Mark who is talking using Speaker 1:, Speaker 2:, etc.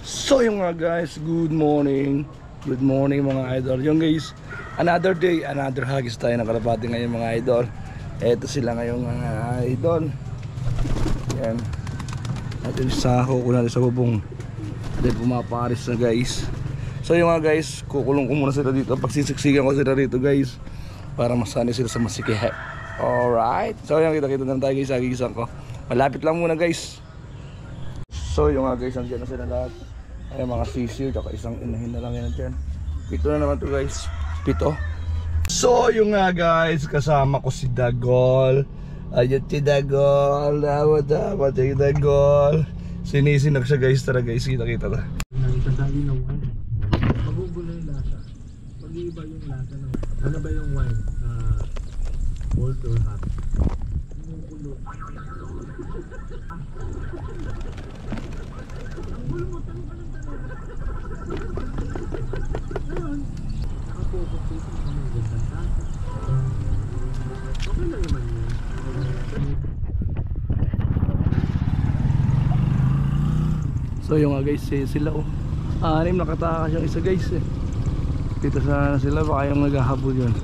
Speaker 1: So yung mga guys, good morning. Good morning mga idol. Yung guys, another day, another hagis tayo ng Kalapati ngayon mga idol. Eto sila ngayon mga idol. Yan. At yung sako ko natin sa bubong. Dahil pumaparis na guys. So yung mga guys, kukulong ko muna sila dito. Pagsisiksikan ko sila dito guys, para masanay sila sa masikihe. Alright. So yung kita-kita na tayo guys, agigisan ko. Malapit lang muna guys. So yung mga guys, nandiyan na sila lahat. Ay mga sisiw, tsaka isang inahin na lang yan dyan. Pito na naman to guys. Pito. So yung nga guys, kasama ko si Dagol. Ayun si Dagol. Dapat si Dagol. Sinisinag siya guys. Tara guys, kita-kita na.
Speaker 2: Nagkasali ng wine. Magugulo yung lasa. Mag-iiba yung lasa ng... Ano ba yung wine? Cold or hot? Magugulo. Ang bulmutan pa ng talaga. Ngayon, nakapokus dito sa mga gandang lasa. Okay lang naman yun.
Speaker 1: So yung nga guys, sila oh. Anim nakatakas yung isa guys eh. Dito sana sila, baka yung naghahabol yun.